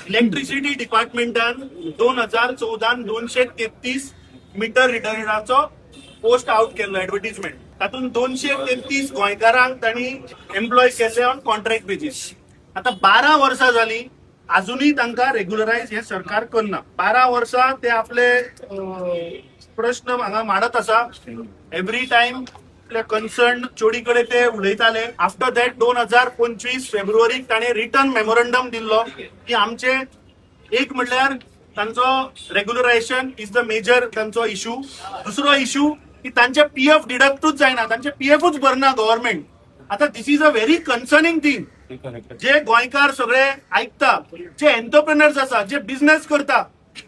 Electricity डिपार्टमेंटान 2014 233 metre रिडराचो post out केल्लो advertisement. तातूंत 233 गोंयकारांक तांणी एम्प्लॉय केले ऑन कॉन्ट्रॅक्ट बेजीस. आता 12 वर्सां जाली, अजूनही तांकां रेग्युलरायज हे सरकार करना. 12 वर्सां ते आपले प्रश्न हांगा मांडत आसा. एव्हरी टाइम कन्सर्न चोडी कडेन ते उलयताले. आफ्टर दॅट 2025 फेब्रुवारीक ताणें रिटर्न मेमोरंडम दिल्लो की आमचे एक म्हणल्यार तांचो रेग्युलरायझेशन इज द मेजर तांचो इश्यू. दुसरो इश्यू की तांचे पीएफ डिडक्टूच जायना, तांचे पीएफूच भरना गव्हर्नमेंट. आता this is a very concerning thing. जे गोंयकार सगळे आयकता, जे एंटरप्रेनर्स आसा, जे बिझनेस करता,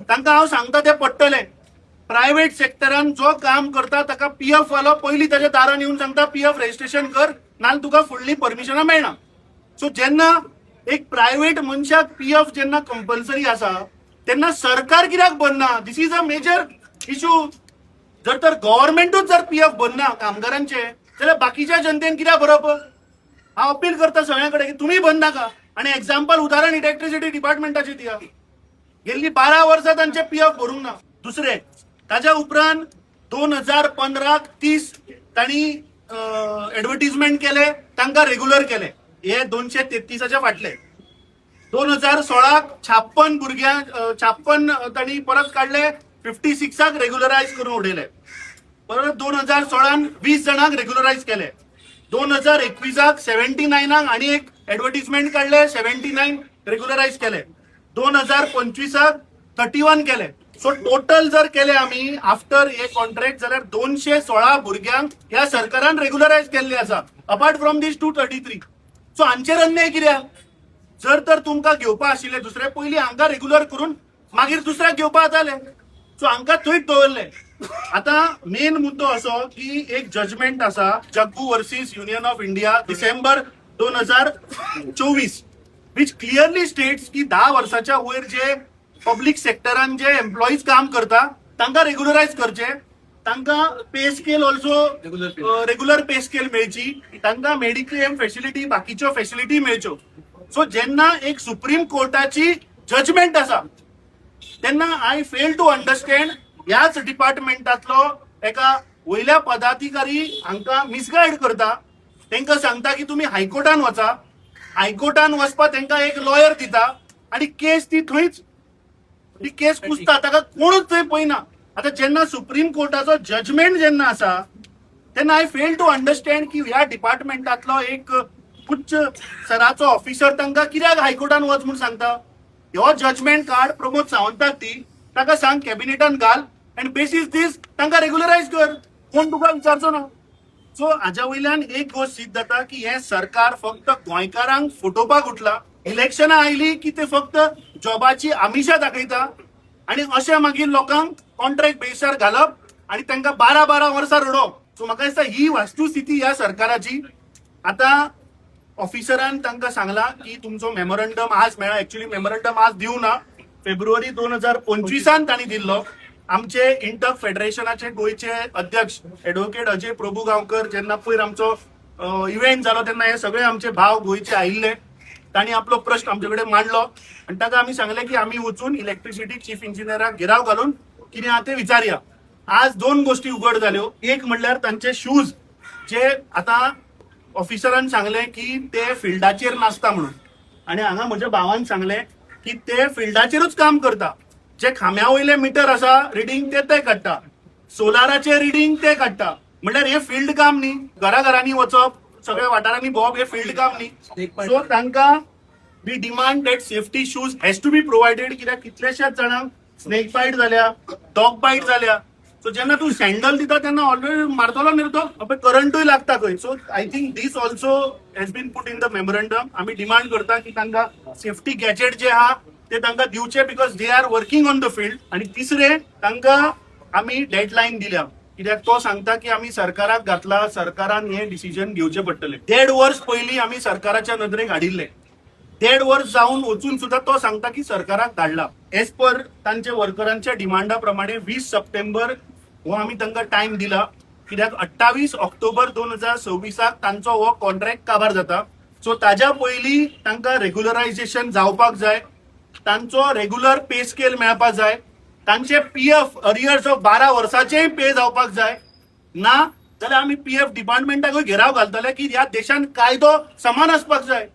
तांकां हांव सांगता ते पडटले. प्रायव्हेट सेक्टरान जो काम करता ताका पीएफ वालो पयलीं ताच्या दारान येवन सांगता पीएफ रजिस्ट्रेशन कर, नाल्यार तुका फुडली परमिशनां मेळना. सो जेन्ना एक प्रायव्हेट मनशाक पीएफ जेन्ना कंपल्सरी आसा तेन्ना सरकार कित्याक भरना? दिस इज अ मेजर इश्यू. जर तर गव्हर्नमेंटूच जर पीएफ भरना कामगारांचे जाल्यार बाकीच्या जनतेन कित्याक भरप? हांव अपील करता सगळ्यां कडेन की तुमी बंद नाका. आणि एक्झाम्पल उदाहरण इलेक्ट्रिसिटी डिपार्टमेंटाचे दिया. गेल्ली 12 वर्सां तांचे पीएफ भरूंक ना. दुसरे ताच्या उपरांत 2015 30 तांणी एडवर्टीजमेंट केले, तांकां रेग्युलर केले. हे 233च्या फाटले. 2016 56 भुरग्यांक 56 तांणी परत काढले, 56क रेग्युलरायज करून उडयले. परत 2016 20 जाणांक रेग्युलरायज केले. 2021 79 आणि एक एडवर्टीजमेंट काढले, 79 रेग्युलरायज केले. 2025 31 केले. सो टोटल जर केले आम्ही आफ्टर हे कॉन्ट्रॅक्ट जाल्यार 216 भुरग्यांक ह्या सरकारान रेग्युलरायज केल्ले आसा, अपार्ट फ्रॉम दीस 233. सो हांचेर अन्याय कित्याक? जर तर तुमकां घेवपा आशिल्ले दुसरे, पयलीं हांकां रेग्युलर करून मागीर दुसऱ्याक घेवपा जाताले. सो हांकां थंयच दवरले. आता मेन मुद्दो असो की एक जजमेंट आसा, Jaggu versus union of India, December 2024, which clearly states की 10 वर्साच्या वयर जे पब्लिक सेक्टरान जे एम्प्लॉईज काम करता तांकां रेग्युलरायज करचे, तांकां पे स्केल ऑल्सो रेग्युलर पे स्केल मेळची, तांकां मेडिक्लेम फेसिलिटी बाकीच्यो फेसिलिटी मेळच्यो. सो जेन्ना एक सुप्रीम कोर्टाची जजमेंट आसा तेन्ना आय फेल टू अंडरस्टँड ह्याच डिपार्टमेंटातलो एका वयल्या पदाधिकारी हांकां मिसगायड करता. तांकां सांगता की तुमी हायकोर्टान वचा, हायकोर्टान वचपाक तांकां एक लॉयर दिता आणि केस ती थंयच ती केस कुसता, ताका कोणूच थंय पळयना. आता जेन्ना सुप्रीम कोर्टाचो जजमेंट जेन्ना आसा तेन्ना आय फेल टू अंडरस्टँड की ह्या डिपार्टमेंटातलो एक उच्च स्तराचो ऑफिसर तांकां कित्याक हायकोर्टान वच म्हूण सांगता. ह्यो जजमेंट कार्ड प्रमोद सावंताक दी, ताका सांग कॅबिनेटान घाल आनी बेसीस दीस तांकां रेग्युलरायज कर, कोण तुका विचारचो ना. सो हाच्या वयल्यान एक गोष्ट सिद्ध जाता की हे सरकार फक्त गोंयकारांक फटोवपाक उठला. इलेक्शनां आयली की ते फक्त जॉबाची आमिशां दाखयता आणि अशें मागीर लोकांक कॉन्ट्रॅक्ट बेसार घालप आणि तांकां 12 वर्सां रडोवप. सो म्हाका दिसता ही वस्तुस्थिती ह्या सरकाराची. आता ऑफिसरान तांकां सांगला की तुमचो मेमोरंडम आज मेळ्ळा. एक्चुअली मेमोरंडम आज दिवं ना, फेब्रुवारी 2025 तांणी दिल्लो. आमचे इंटक फेडरेशनाचे गोयचे अध्यक्ष एडव्होकेट अजय प्रभू गांवकर जेन्ना पयर आमचो इव्हेंट जालो तेन्ना हे सगळे आमचे भाव गोयचे आयिल्ले. तांणी आपलो प्रश्न आमचे कडेन मांडलो आणि ताका आमी सांगले की आमी वचून इलेक्ट्रिसिटी चीफ इंजिनियराक गिराव घालून कितें आहा तें विचारया. आज 2 गोष्टी उघड जाल्यो. एक म्हणल्यार तांचे शूज जे आता ऑफिसरान सांगले की ते फिल्डाचेर नासता म्हणून, आणि हांगा म्हज्या भावान सांगले की ते फिल्डाचेरूच काम करता. जे खांब्या वयले मिटर आसा रिडींग ते काडटा, सोलाराचे रिडींग ते काडटा. म्हणल्यार हे फिल्ड काम न्ही, घराघरांनी वचप, सगळ्या वाठारांनी भोंवप, हे फिल्ड काम न्ही. सो तांकां we demand that safety shoes has to be provided. कित्याक कितलेशेच जाणांक स्नेक बाईट जाल्या, डॉग बाईट जाल्या. सो जेन्ना तूं सँडल दिता तेन्ना ऑलरेडी मारतलो न्ही तो, करंटूय लागता खंय. So I think this also has been put in the memorandum. आमी डिमांड करता की तांकां सेफ्टी गॅजेट जे आहा ते तांकां दिवचे, because they are working on the field. आणि तिसरे तांकां आमी डेडलायन दिल्या, कित्याक तो सांगता की आमी सरकाराक घातला, सरकारान हे डिसिजन घेवचे पडटले. 1.5 वर्स पयलीं आमी सरकाराच्या नदरेक हाडिल्ले. 1.5 वर्स जावन वचून सुद्धा तो सांगता की सरकाराक धाडला. एज पर तांच्या वर्करांच्या डिमांडा प्रमाणे 20 सप्टेंबर हो आमी तांकां टायम दिला, कित्याक 28 ऑक्टोबर 2026 तांचो हो कॉन्ट्रॅक्ट काबार जाता. सो ताज्या पयलीं तांकां रेग्युलरायझेशन जावपाक जाय. तांचो रेग्युलर पे स्केल मेळपाक जाय, तांचे पीएफ अरियर्स ऑफ 12 वर्सांचेय पे जावपाक जाय ना जाल्यार आमी पीएफ डिपार्टमेंटाकूय घेराव घालतले की ह्या देशान कायदो समान आसपाक जाय.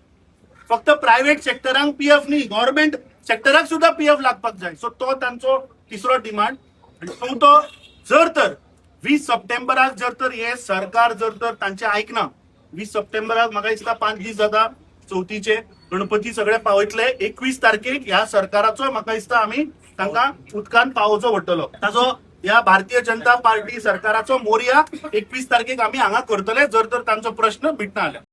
फक्त प्रायव्हेट सेक्टरांक पीएफ न्ही, गव्हर्नमेंट सेक्टराक सुद्धा पीएफ लागपाक जाय. सो तो तांचो तिसरो डिमांड. आनी चवथो, जर तर 20 सप्टेंबराक जर तर हे सरकार जर तर तांचे आयकना, 20 सप्टेंबराक म्हाका दिसता 5 दीस जाता चवथीचे, गणपती सगळे पावयतले. 21 तारखेक ह्या सरकाराचो म्हाका दिसता आमी तांकां उदकान पावोवचो पडटलो. ताजो ह्या भारतीय जनता पार्टी सरकाराचो मोरया 21 तारखेक आमी हांगा करतले जर तर तांचो प्रश्न मिटना जाल्यार.